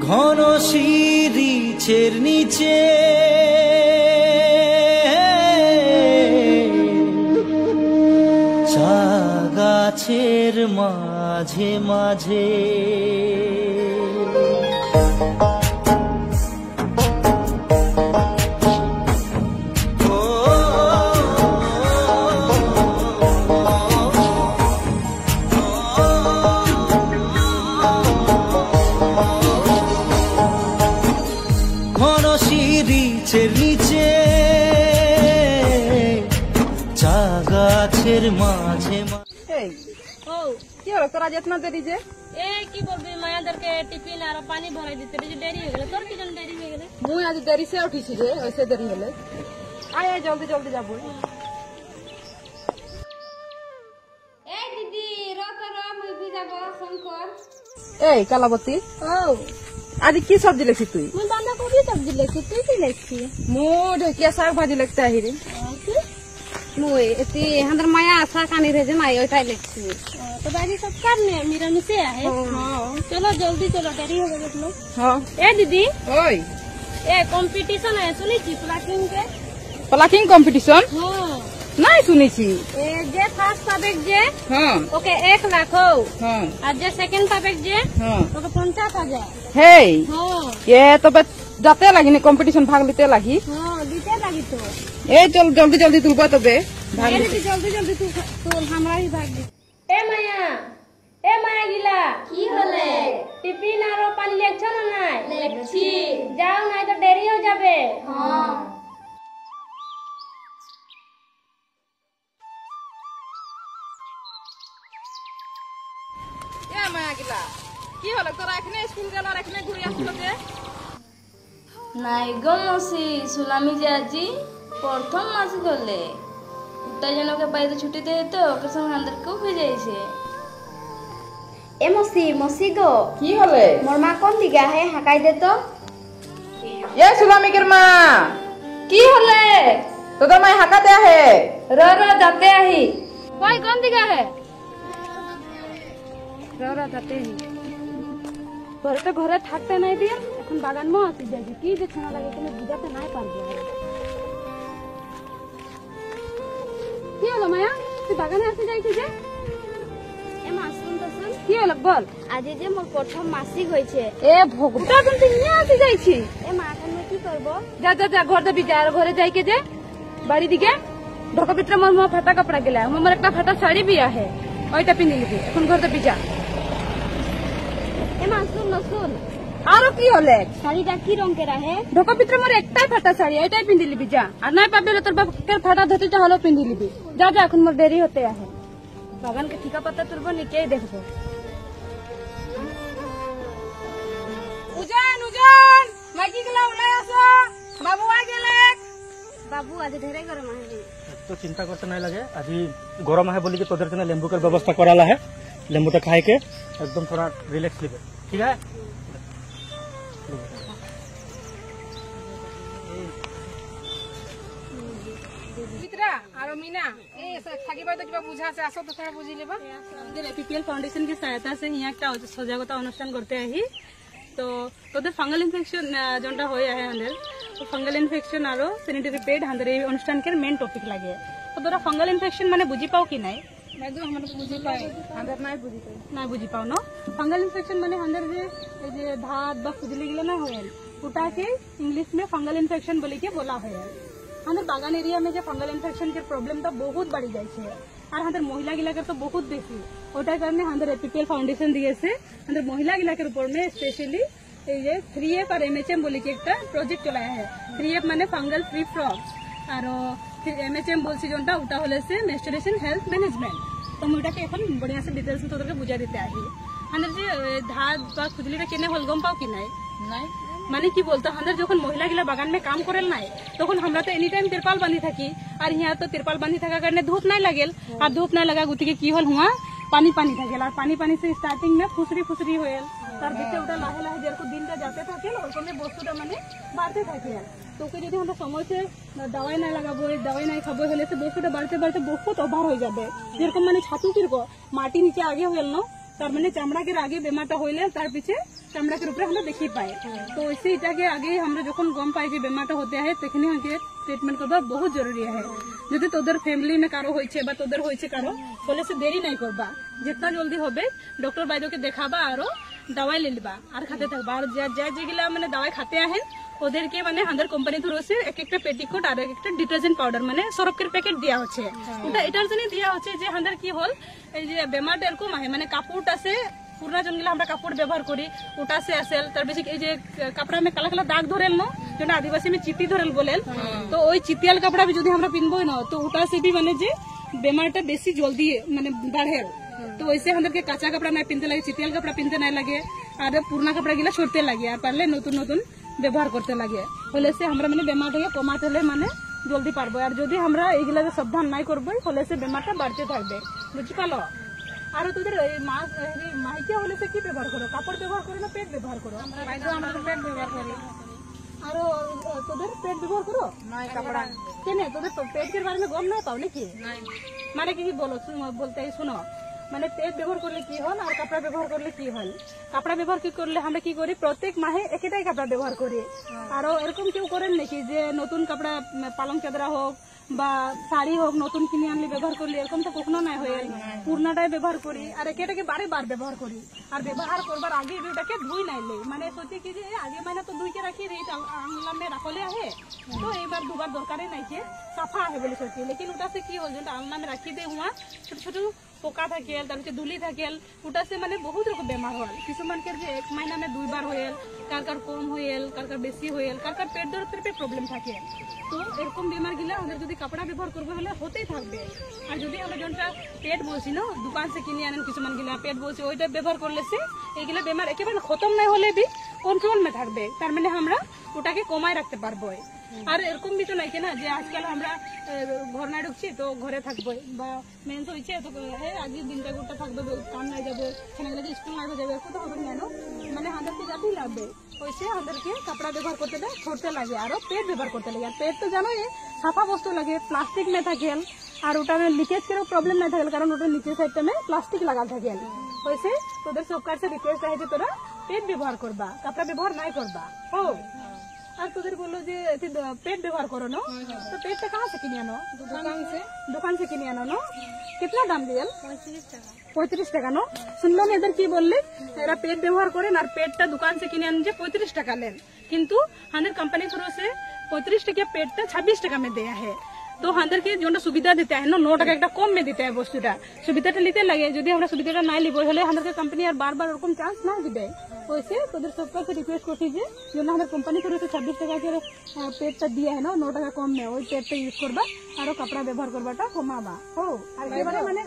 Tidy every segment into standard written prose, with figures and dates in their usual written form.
ঘন শিরিচের নিচে চা গাছের মাঝে মাঝে নিচে চা গাছের মাঝে কি হলো তোরা যেতনা দেরি যে কি বলবি মায়াদেরকে টিফিন আর পানি ভরাই দিতে দেরি হয়ে গেল তোর কি জন্য দেরি হয়ে গেল মুই আজ দেরি সে উঠিছি যে ওইসে দেরি হলে আয় জলদি জলদি যাবো এই দিদি মুই ভিজাবো শঙ্কর এই কালাবতী আজ কি সবজি লেখছি তুই মুই বাঁধাকপি সবজি লেখছি তুই কি লেখছি মু ঢেকিয়া শাক ভাজি লেখতে আহি রে মুই এতি হাঁদার মায়া শাক আনি রে যে মাই ওইটাই লেখছি তো বাকি সব কাটনে মিরামিশে আহে চলো জলদি চলো দেরি हो गया लोग हां ए दीदी ओए ए कंपटीशन है सुनी छी प्लाकिंग कंपटीशन हां नहीं सुनी छी ए जे फर्स्ट पाबेक जे हां ओके 1 लाख हो हां और जे सेकंड पाबेक जे हां ओके 50,000 हे हां ये तो बस जाते लगी ने कंपटीशन भाग लेते लगी हां दीते लगी तो ए चल जल्दी जल्दी तुलबा तबे भाग जल्दी जल्दी तू हमरा ही भाग दे ए माया গিলা কি হলে টিফিন আর পানি লেখছ না নাই লেখছি যাও নাই তো দেরি হয়ে যাবে হ্যাঁ এ মায়া গিলা কি হলো তোরা এখানে স্কুল গেল আর এখানে ঘুরে আসলো যে নাই গো মসি সুলামি যে আজি প্রথম মাস গলে উটা জনকে বাইরে ছুটি দেয় তো ওকে সঙ্গে আমাদেরকেও ভেজাইছে এ মসি গো কি হলে মোর মা কোন দিকে আহে হাকাই দে তো এ সুলামিকের মা কি হলে তোদের মা হাকাতে আহে যাতে আহি কই কোন দিকে আহে যাতে আহি ঘরে তো ঘরে থাকতে নাই দিয়ে এখন বাগান মো আসি যাই কি যে ছানা লাগে তুমি বুঝাতে নাই পারবে কি হলো মায়া তুই বাগানে আসি যাইছিস যে এ মা শুন তো শুন কি হলো বল আজ যে মোর প্রথম মাসিক হইছে এ ভগবান তুই নিয়ে আসি যাইছি এ মা এখন কি করব যা যা যা ঘর দেবি যা আর ঘরে যাইকে যে বাড়ি দিকে ঢোকা ভিতরে মোর ফাটা কাপড়া গেলা মোর একটা ফাটা শাড়ি भी आहे ওইটা পিনি নিবি এখন ঘর দেবি যা এ মা শুন আরো কি হলে শাড়িটা কি রঙের আহে ঢোকা ভিতরে মোর একটাই ফাটা শাড়ি এটাই পিন্ধি লিবি যা আর নাই পাবে তোর বাপের ফাটা ধুতিটা হলো পিন্ধি লিবি যা যা এখন মোর দেরি হতে আহে বাগানকে ঠিকা পাতা তুলবো নিকেই দেখবো উজান মাইকি গলা উলাই আসো বাবু আ গেলে বাবু আজ ঢেরে গরম আহে तो चिंता करते नहीं लगे अभी गरम है बोली कि तोদের जन लेंबू का व्यवस्था कराला है लेंबूटा खाए के एकदम थोड़ा रिलैक्स लेबे ठीक है चित्रा और मीना ए खागी बात किबा बुझा से आसो तो थोड़ा बुझी लेबा एपीपीएल फाउंडेशन की सहायता से यहाँ একটা সজাগতা অনুষ্ঠান করতে আহি তো তোদের ফাঙ্গাল ইনফেকশন যেটা হয়ে আহে আমাদের তো ফাঙ্গাল ইনফেকশন আর স্যানিটারি প্যাড আমাদের এই অনুষ্ঠানের মেইন টপিক লাগে তো তোরা ফাঙ্গাল ইনফেকশন মানে বুঝি পাও কি নাই मैदो हमरा तो बुझी पाए अंदर নাই বুঝি পাও না ফাঙ্গাল ইনফেকশন মানে আমাদের যে ধাত বা খুজলি গিলা না হয় ওটাকে इंग्लिश में फंगल इन्फेक्शन बोले के बोला है हमारे बागान एरिया में जो फंगल इन्फेक्शन के प्रॉब्लम तो बहुत बढ़ी जाए और हमारे महिला गिलाकर तो बहुत बेसी ওটার কারণে আমাদের এপিপিএল ফাউন্ডেশন দিয়েছে আমাদের মহিলা गिलाकर ऊपर में स्पेशली ये 3F और MHM बोले कि एक प्रोजेक्ट चलाया है 3F माने फंगल फ्री फ्रॉग और MHM बोलছি जोनটা ওটা হলো সে মেস্টুরেশন হেলথ ম্যানেজমেন্ট তো ওটাকে এখন বড়িয়া সে ডিটেইলস তোদেরকে বুঝা দিতে আহি আমাদের যে ধাত বা খুজলিটা কেনে হল গম পাও কি নাই নাই মানে কি বলতো আমাদের যখন মহিলা গিলা বাগান में काम করেল নাই তখন আমরা তো এনি টাইম तिरपाल बांधी থাকি আর यहाँ तो तिरपाल बांधी থাকার কারণে ধূপ নাই লাগেল আর ধূপ নাই লাগা গুতিকে কি হল হুয়া पानी पानी থাকেল আর পানি পানি से स्टार्टिंग में ফুসরি হয়েল তার ভিতরে ওটা লাহে লাহে যেরকম দিনটা যেতে থাকেল ওরকম বস্তুটা মানে বাড়তে থাকেল তোকে যদি আমরা সময় से दवाई নাই লাগাবো দवाई নাই খাবো হলে সে বস্তুটা বাড়তে বাড়তে বহুত ওভার হয়ে যাবে যেরকম মানে ছাতু কিরকম মাটি নিচে আগে হয়েল না তার মানে চামড়াকে আগে বেমারটা হইলে তার পিছে চামড়াকে উপরে আমরা দেখি পাই। তো वैसे এটাকে আগে আমরা যখন গম পাই যে বেমারটা হতে হয় তখনই আমাকে ট্রিটমেন্ট করবা বহুত জরুরি হয়। যদি তোদের ফ্যামিলি মে কারো হয়েছে বা তোদের হয়েছে কারো বলে সে দেরি নাই করবা, जितना জলদি হবে ডক্টর বাইদেউকে দেখাবা আর দवाई ले लेबा আর খাতে থাকবা। আর যেগুলা মানে দवाई খাতে আহেন ওদেরকে মানে আমাদের কোম্পানি থ্রু से एक একটা পেটিকোট আর একটা ডিটারজেন্ট পাউডার মানে সরফের প্যাকেট দেওয়া হচ্ছে। ওটা এটার জন্য দেওয়া হচ্ছে যে আমাদের কি হল এই যে বেমারটা এরকম আহে মানে কাপড়টা আছে পুরনা জনগুলো আমরা কাপড় ব্যবহার করি ওটা সে আসেল তার বেশি এই যে কাপড়া में কালা কালা দাগ ধরেল না যেটা আদিবাসী में চিতি ধরেল বলেন, তো ওই চিতিয়াল কাপড়া যদি আমরা পিনবো না তো ওটা से भी মানে যে বেমারটা বেশি জলদি মানে বাড়ে। তো वैसे আমাদেরকে কাঁচা কাপড়া না পিনতে লাগে, চিতিয়াল কাপড়া পিনতে না লাগে আর পুরনা কাপড়া গুলা সরতে লাগে আর পারলে নতুন নতুন ব্যবহার করতে লাগে। হলে সে আমরা মানে বেমারটাকে কমাতে হলে মানে জলদি পারবো। আর যদি আমরা এইগুলা সাবধান নাই করবো হলে সে বেমারটা বাড়তে থাকবে, বুঝতে পারলো। আর তোদের মাইকিয়া হলে সে কি ব্যবহার করো, কাপড় ব্যবহার করো না পেট ব্যবহার করো? আমরা পেট ব্যবহার করি। আর তোদের পেট ব্যবহার করো কাপড়া কেন? তোদের পেটের বারে में গম নাই পাও নাকি? মানে কি বলো বলতে শুনো, মানে পেট ব্যবহার করলে কি হল আর কাপড়া ব্যবহার করলে কি হল। কাপড়া ব্যবহার কি করলে আমরা কি করি প্রত্যেক মাহে একটাই কাপড়া ব্যবহার করি। আর এরকম কেউ করেন নাকি যে নতুন কাপড়া পালং চাদরা হোক বা শাড়ি হোক নতুন কিনে আনলে ব্যবহার করলে, এরকম তো কখনো নাই হয়ে পুরনাটাই ব্যবহার করি আর এটাকে বারে বার ব্যবহার করি। আর ব্যবহার করবার আগে ওটাকে ধুই নাইলে মানে সোচি কি যে আগে মাইনা তো ধুইকে রাখি রে আংলা में রাখলে আহে তো এইবার দুবার দরকারে নাই যে সাফা আহে বলে সোচি। লেকিন ওটা से কি হল যেটা আংলা में রাখি দে হুয়া ছোট ছোট পোকা থাকেল তারপরে ধুলি থাকেল ওটা से মানে বহুত রকম বেমার হল। কিছুমানকে যে এক মাইনা में দুইবার হয়েল, কার কার কম হয়েল, কার কার বেশি হয়েল, কার কার পেট দরদের প্রবলেম থাকে। তো এরকম বেমার গিলা আমাদের যদি কাপড়া ব্যবহার করবো হলে হতেই থাকবে। আর যদি আমরা যেটা পেট বলছি না দোকান से কিনে আনেন কিছুমান গিলা পেট বলছি ওইটা ব্যবহার করলে সে এইগুলা বেমার একেবারে খতম না হলে বি কন্ট্রোল में থাকবে, তার মানে আমরা ওটাকে কমায় রাখতে পারবো। আর এরকম বি তো নাই না যে আজকাল আমরা ঘর না ঢুকছি তো ঘরে থাকবো বা মেন্স হয়েছে তো আগে দিনটা গোটা থাকবে কাম নাই যাবে ছেলেগুলোকে স্কুল না যাবে এরকম তো হবে কেন, মানে আমাদেরকে যাতেই লাগবে ওইসে আমাদেরকে কাপড়া ব্যবহার করতে দেয় ছড়তে লাগে আর পেট ব্যবহার করতে লাগে। আর পেট তো জানো সাফা বস্তু লাগে প্লাস্টিক में থাকেল আর ওটা লিকেজ के प्रॉब्लम नहीं থাকেল কারণ ওটা নিচে সাইডটা में প্লাস্টিক লাগা থাকেল। ওইসে তোদের সবকার से रिक्वेस्ट है যে তোরা পেট ব্যবহার করবা কাপড়া ব্যবহার নাই করবা। ও আর তোদের বললো যে পেট ব্যবহার করো না তো পেটটা कहाँ से কিনে আনো? দোকান से কিনে আনো না। कितना দাম দিয়েল? 35 টাকা নো। শুনলাম এদের কি বললে এরা পেট ব্যবহার করেন আর পেটটা দোকান से কিনে আনেন যে 35 টাকা लेन, কিন্তু আমাদের কোম্পানি थ्रू से 35 টাকা পেটটা 26 টাকা में দেয়া है। তো আমাদেরকে যেটা সুবিধা দিতে হয় না 9 টাকা একটা কম में দিতে হয় বস্তুটা, সুবিধাটা নিতে লাগে। যদি আমরা সুবিধাটা নাই লিব হলে আমাদেরকে কোম্পানি আর বারবার ওরকম চান্স না দিবে। ওইসে তোদের सबका रिक्वेस्ट করছি যে যেন আমাদের কোম্পানি थ्रू से 26 টাকা के পেটটা দিয়া है ना 9 টাকা কম में ওই পেটটা ইউজ করবা আর কাপড়া ব্যবহার করবাটা কমাবা। ও আর এবারে মানে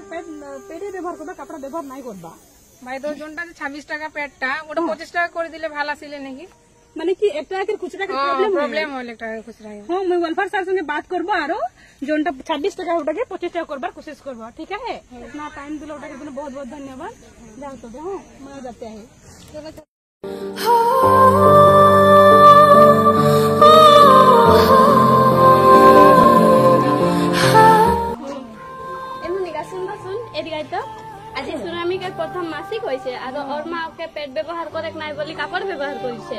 পেটে ব্যবহার করবা কাপড়া ব্যবহার নাই করবা। ভাই তো জনটা 26 টাকা পেটটা ওটা 25 টাকা করে দিলে ভালো ছিল নাকি? মানে কি একটা খুচরা প্রবলেম হল একটা খুচরা। হ্যাঁ मैं वेलफेयर सर संगे बात करबो আর जोनटा 26 টাকা ওটাকে 25 টাকা করবার कोशिश करबो, ठीक है। इतना टाइम दिलो ওটাকে জন্য बहुत बहुत धन्यवाद। যাও তো হ্যাঁ मैं जाते हैं। আজি সুনামিকের প্রথম মাসিক হয়েছে আর ওর মা ওকে পেট ব্যবহার করে নাই বলি কাপড় ব্যবহার করেছে।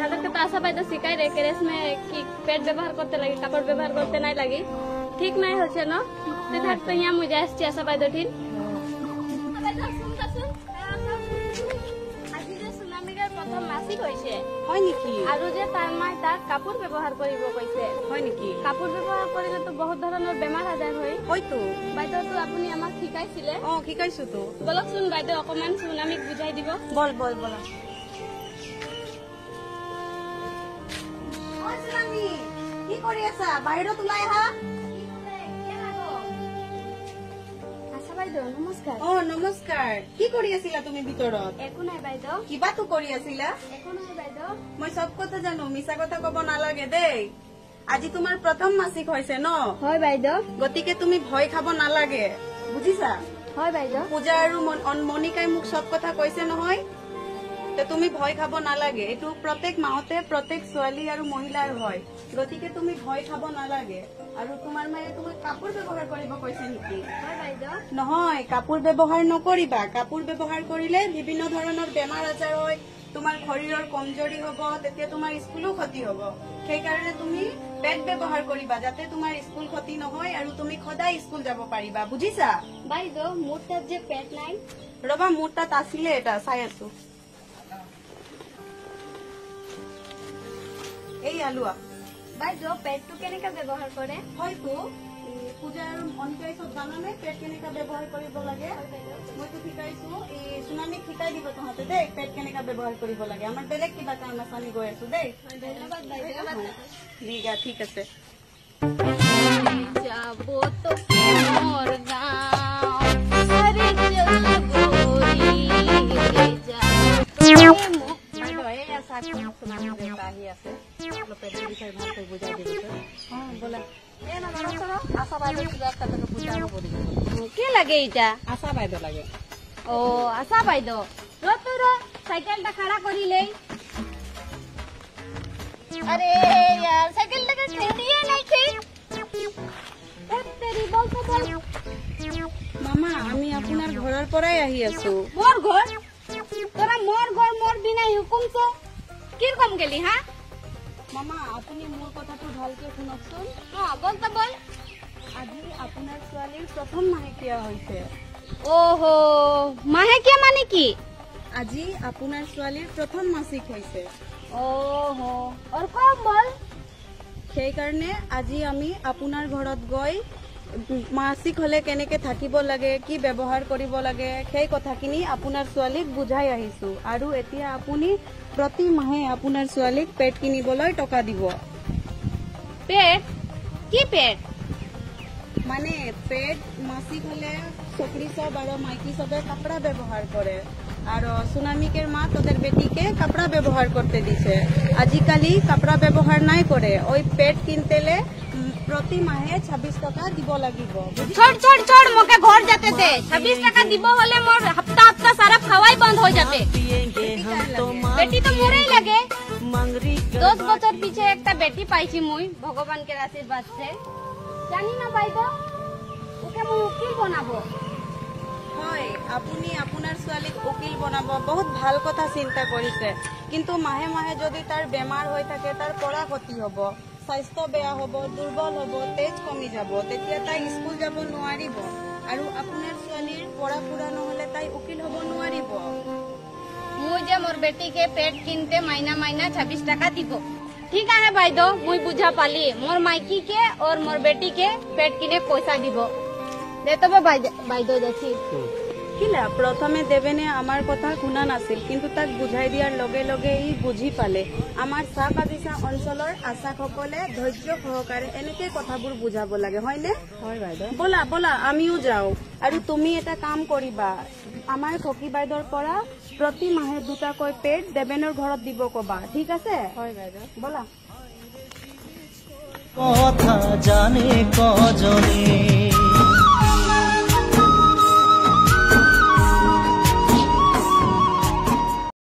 হাজারকে তো আশা পাই তো শিখাই রে কেরেসমে কি পেট ব্যবহার করতে লাগে কাপড় ব্যবহার করতে নাই লাগি ঠিক নাই হচ্ছে না তুই থাকতো ইয়া মুই যাই আসছি আশা পাই তো ঠিক। আজি যে সুনামিকের প্রথম মাসিক হয়েছে হয় নাকি? আর যে তার মাই তাক কাপড় ব্যবহার করিব কইছে। হয় নাকি? কাপড় ব্যবহার কৰিলে তো বহুত ধৰণৰ বেমাৰ আজাৰ হয়। হয়তো বাইদেউ তো আপুনি আমাক শিকাইছিলে। শিকাইছো তো। বলকচোন বাইদেউ অকমান সুনামিক বুজাই দিব। বল বল কি কৰি আছা? বাহিৰত ওলাই আহা। আচ্ছা বাইদেউ নমস্কাৰ। নমস্কাৰ। কি কৰি আছিলা তুমি ভিতৰত? একো নাই বাইদেউ। কিবাটো কৰি আছিলা? একো নাই বাইদেউ। মই সব কথা জানো, মিছা কথা কব নালাগে দেই। আজি তোমাৰ প্ৰথম মাসিক হৈছে ন? হয় বাইদেউ। গতিকে তুমি ভয় খাব নালাগে, বুজিছা? হয় বাইদেউ। পূজা আৰু মনিকাই মোক সব কথা কৈছে নহয়। তুমি ভয় খাব নালাগে। এইটো প্ৰত্যেক মাহতে প্ৰত্যেক ছোৱালী আৰু মহিলাৰ হয়, গতিকে তুমি ভয় খাব নালাগে। আৰু তোমাৰ মায়ে তোমাক কাপোৰ ব্যৱহাৰ কৰিব কৈছে নেকি? নহয়, কাপোৰ ব্যৱহাৰ নকৰিবা। কাপোৰ ব্যৱহাৰ কৰিলে বিভিন্ন ধৰণৰ বেমাৰ আজাৰ হয়, তোমাৰ শৰীৰৰ কমজোৰি হব, তেতিয়া তোমাৰ স্কুলো ক্ষতি হব। সেইকাৰণে তুমি পেড ব্যৱহাৰ কৰিবা, যাতে তোমাৰ স্কুল ক্ষতি নহয় আৰু তুমি সদায় স্কুল যাব পাৰিবা, বুজিছা? বাইদেউ মোৰ তাত যে পেড নাই। ৰবা, মোৰ তাত আছিলে, এটা চাই আছো। এই আলুৱা বাইদেউ পেডটো কেনেকে ব্যৱহাৰ কৰে? হয়তো পূজা আৰু অন্যায় চব জানানে পেড কেনেকা ব্যৱহাৰ কৰিব লাগে? মইতো শিকাইছো, এই সুনামিক শিকাই দিব তহঁতে দেই পেড কেনেকা ব্যৱহাৰ কৰিব লাগে। আমাৰ বেলেগ কিবা কাম আছে, আমি গৈ আছো দেই। ঠিক আছে। যাবো তো মোর গাঁও, আরে চল গোরি রে যাবো। কি লাগে এটা? আশা বাইদেউ লাগে। ও আশা বাইদেউ, তোর সাইকেলটা খাড়া করিলেই। আরে यार সাইকেলটাকে ছেড়িয়ে নাই ঠিক। তেরি বল তো বল। মামা, আমি আপোনাৰ ঘৰৰ পৰাই আহি আছো। মোৰ ঘৰ? তোৰা মোৰ ঘৰ মোৰ বিনা হুকুম তো কিৰকম গেলি? হ্যাঁ মামা, আপুনি মোৰ কথাটো ভালকে শুনকচোন। বল তো বল। আজি আপোনাৰ ছোৱালীৰ প্ৰথম মাহেকীয়া হৈছে। ওহো, মাহেকীয়া মানে কি? আজি আপোনাৰ ছোৱালীৰ প্ৰথম মাসিক হৈছে। ওহো, और कब বল? সেইকাৰণে আজি আমি আপোনাৰ ঘৰত গৈ মাসিক হলে কেনেকে থাকিব লাগে, কি ব্যৱহাৰ কৰিব লাগে, সেই কথাখিনি আপোনাৰ ছোৱালীক বুজাই আহিছো। আৰু এতিয়া আপুনি প্ৰতি মাহে আপোনাৰ ছোৱালীক পেড কিনিবলৈ টকা দিব। পেড? কি পেড? মানে পেড মাসিক হলে ছোকরি সব আর মাইকি সবে কাপড়া ব্যবহার করে, আর সুনামিকের মা তোদের বেটিকে কাপড়া ব্যবহার করতে দিছে। আজিকালি কাপড়া ব্যবহার নাই করে, ওই পেড কিনতেলে প্রতি মাহে 26 টাকা দিব লাগিব। छोड़ छोड़ छोड़, मोके घर जाते दे। 26 টাকা দিব হলে মোর হপ্তা হপ্তা সারা খাওয়াই বন্ধ হয়ে যাবে। বেটি তো মোরেই লাগে। 10 বছর পিছে একটা বেটি পাইছি মুই ভগবানকে আশীর্বাদ সে। জানি না বাইদেউ, ওকে মুই উকিল বনাবো। হয়, আপুনি আপোনাৰ ছোৱালীক উকিল বনাব, বহুত ভাল কথা চিন্তা কৰিছে। কিন্তু মাহে মাহে যদি তাৰ বেমাৰ হৈ থাকে, তাৰ পঢ়া ক্ষতি হব, স্বাস্থ্য বেয়া হব, দুৰ্বল হব, তেজ কমি যাব, তেতিয়া তাই স্কুল যাব নোৱাৰিব। আৰু আপোনাৰ ছোৱালীৰ পঢ়া পুৰা নহলে তাই উকিল হব নোৱাৰিব। মুই যে মোর বেটিকে পেট কিনতে মাইনা মাইনা 26 টাকা দিব। ঠিক আছে বাইদেউ, মুই বুঝা পালি। মোর মাইকি के और मोर बेटी के पेट किने पैसा দিব। দে তবে বাইদেউ যাচ্ছি। কিলা প্ৰথমে দেবেনে আমাৰ কথা শুনা নাছিল, কিন্তু তাক বুঝাই দিয়াৰ লগে লগে ই বুঝি পালে। আমাৰ চাহ বাগিচা অঞ্চলৰ আশাসকলে ধৈৰ্য সহকাৰে এনেকে কথাবোৰ বুঝাব লাগে, হয়নে? হয় বাইদেউ। বলা বলা, আমিও যাও। আৰু তুমি এটা কাম কৰিবা, আমাৰ সখী বাইদেউৰ পৰা প্ৰতি মাহে 2 টাকৈ পেড দেবেনৰ ঘৰত দিব কবা, ঠিক আছে? হয় বাইদেউ, বলা। কথা জানে কজনে